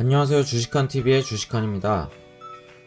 안녕하세요. 주식한TV의 주식한입니다.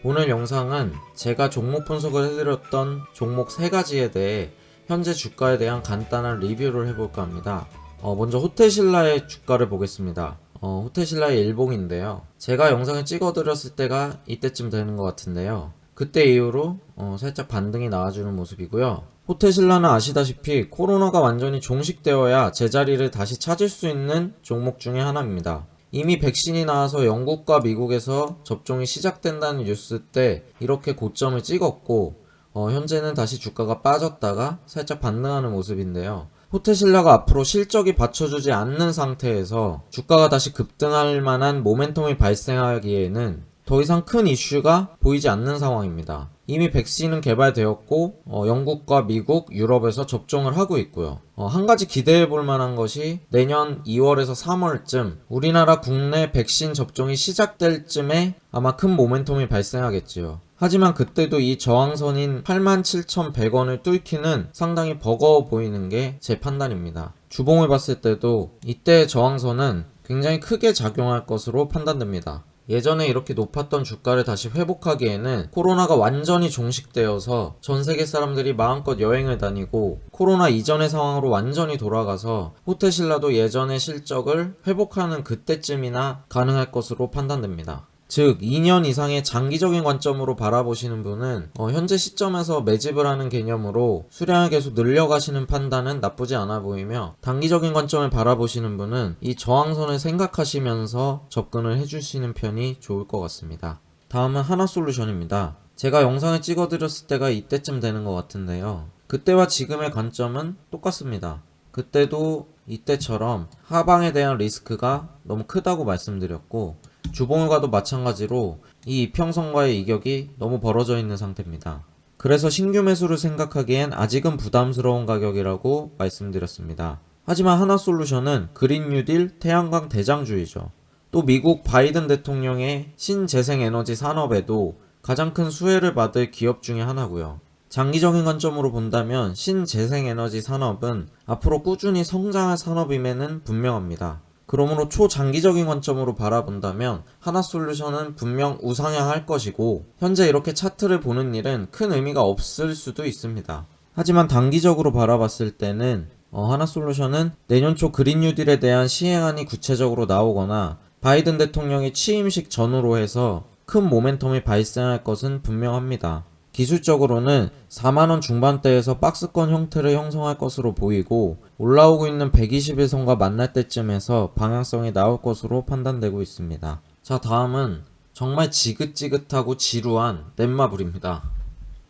오늘 영상은 제가 종목 분석을 해드렸던 종목 3가지에 대해 현재 주가에 대한 간단한 리뷰를 해볼까 합니다. 먼저 호텔신라의 주가를 보겠습니다. 호텔신라의 일봉인데요. 제가 영상을 찍어드렸을 때가 이때쯤 되는 것 같은데요. 그때 이후로 살짝 반등이 나와주는 모습이고요. 호텔신라는 아시다시피 코로나가 완전히 종식되어야 제자리를 다시 찾을 수 있는 종목 중에 하나입니다. 이미 백신이 나와서 영국과 미국에서 접종이 시작된다는 뉴스 때 이렇게 고점을 찍었고 현재는 다시 주가가 빠졌다가 살짝 반등하는 모습인데요. 호텔신라가 앞으로 실적이 받쳐주지 않는 상태에서 주가가 다시 급등할 만한 모멘텀이 발생하기에는 더 이상 큰 이슈가 보이지 않는 상황입니다. 이미 백신은 개발되었고 영국과 미국, 유럽에서 접종을 하고 있고요. 한 가지 기대해 볼 만한 것이 내년 2월에서 3월쯤 우리나라 국내 백신 접종이 시작될 쯤에 아마 큰 모멘텀이 발생하겠지요. 하지만 그때도 이 저항선인 87,100원을 뚫기는 상당히 버거워 보이는 게 제 판단입니다. 주봉을 봤을 때도 이때의 저항선은 굉장히 크게 작용할 것으로 판단됩니다. 예전에 이렇게 높았던 주가를 다시 회복하기에는 코로나가 완전히 종식되어서 전 세계 사람들이 마음껏 여행을 다니고 코로나 이전의 상황으로 완전히 돌아가서 호텔신라도 예전의 실적을 회복하는 그때쯤이나 가능할 것으로 판단됩니다. 즉 2년 이상의 장기적인 관점으로 바라보시는 분은 현재 시점에서 매집을 하는 개념으로 수량을 계속 늘려가시는 판단은 나쁘지 않아 보이며, 단기적인 관점을 바라보시는 분은 이 저항선을 생각하시면서 접근을 해주시는 편이 좋을 것 같습니다. 다음은 하나솔루션입니다. 제가 영상을 찍어드렸을 때가 이때쯤 되는 것 같은데요. 그때와 지금의 관점은 똑같습니다. 그때도 이때처럼 하방에 대한 리스크가 너무 크다고 말씀드렸고, 주봉을 가도 마찬가지로 이 이평선과의 이격이 너무 벌어져 있는 상태입니다. 그래서 신규 매수를 생각하기엔 아직은 부담스러운 가격이라고 말씀드렸습니다. 하지만 하나솔루션은 그린 뉴딜 태양광 대장주이죠. 또 미국 바이든 대통령의 신재생에너지 산업에도 가장 큰 수혜를 받을 기업 중에 하나고요. 장기적인 관점으로 본다면 신재생에너지 산업은 앞으로 꾸준히 성장할 산업임에는 분명합니다. 그러므로 초장기적인 관점으로 바라본다면 하나솔루션은 분명 우상향할 것이고, 현재 이렇게 차트를 보는 일은 큰 의미가 없을 수도 있습니다. 하지만 단기적으로 바라봤을 때는 하나솔루션은 내년 초 그린 뉴딜에 대한 시행안이 구체적으로 나오거나 바이든 대통령의 취임식 전후로 해서 큰 모멘텀이 발생할 것은 분명합니다. 기술적으로는 4만원 중반대에서 박스권 형태를 형성할 것으로 보이고, 올라오고 있는 121선과 만날 때쯤에서 방향성이 나올 것으로 판단되고 있습니다. 자, 다음은 정말 지긋지긋하고 지루한 넷마블입니다.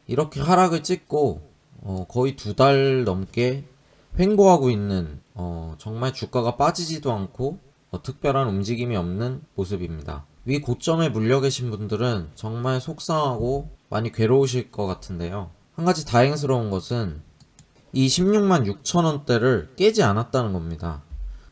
이렇게 하락을 찍고 거의 2달 넘게 횡보하고 있는 정말 주가가 빠지지도 않고 특별한 움직임이 없는 모습입니다. 위 고점에 물려 계신 분들은 정말 속상하고 많이 괴로우실 것 같은데요. 한 가지 다행스러운 것은 이 16만 6천원대를 깨지 않았다는 겁니다.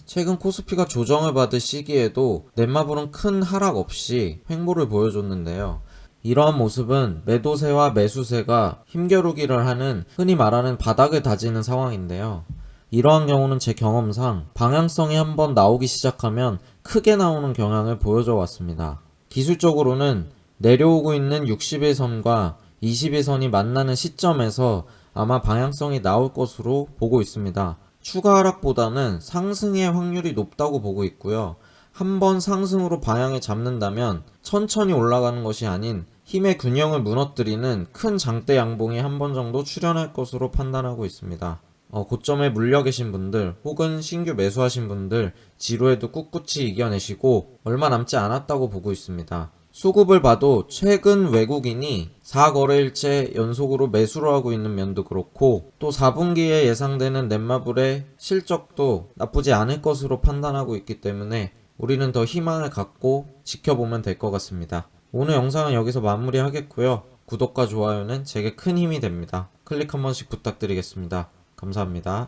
최근 코스피가 조정을 받을 시기에도 넷마블은 큰 하락 없이 횡보를 보여줬는데요. 이러한 모습은 매도세와 매수세가 힘겨루기를 하는, 흔히 말하는 바닥을 다지는 상황인데요. 이러한 경우는 제 경험상 방향성이 한번 나오기 시작하면 크게 나오는 경향을 보여줘 왔습니다. 기술적으로는 내려오고 있는 61선과 21선이 만나는 시점에서 아마 방향성이 나올 것으로 보고 있습니다. 추가 하락보다는 상승의 확률이 높다고 보고 있고요. 한번 상승으로 방향을 잡는다면 천천히 올라가는 것이 아닌 힘의 균형을 무너뜨리는 큰 장대 양봉이 한 번 정도 출현할 것으로 판단하고 있습니다. 고점에 물려 계신 분들 혹은 신규 매수하신 분들 지루해도 꿋꿋이 이겨내시고 얼마 남지 않았다고 보고 있습니다. 수급을 봐도 최근 외국인이 4거래일째 연속으로 매수를 하고 있는 면도 그렇고, 또 4분기에 예상되는 넷마블의 실적도 나쁘지 않을 것으로 판단하고 있기 때문에 우리는 더 희망을 갖고 지켜보면 될 것 같습니다. 오늘 영상은 여기서 마무리하겠고요. 구독과 좋아요는 제게 큰 힘이 됩니다. 클릭 한 번씩 부탁드리겠습니다. 감사합니다.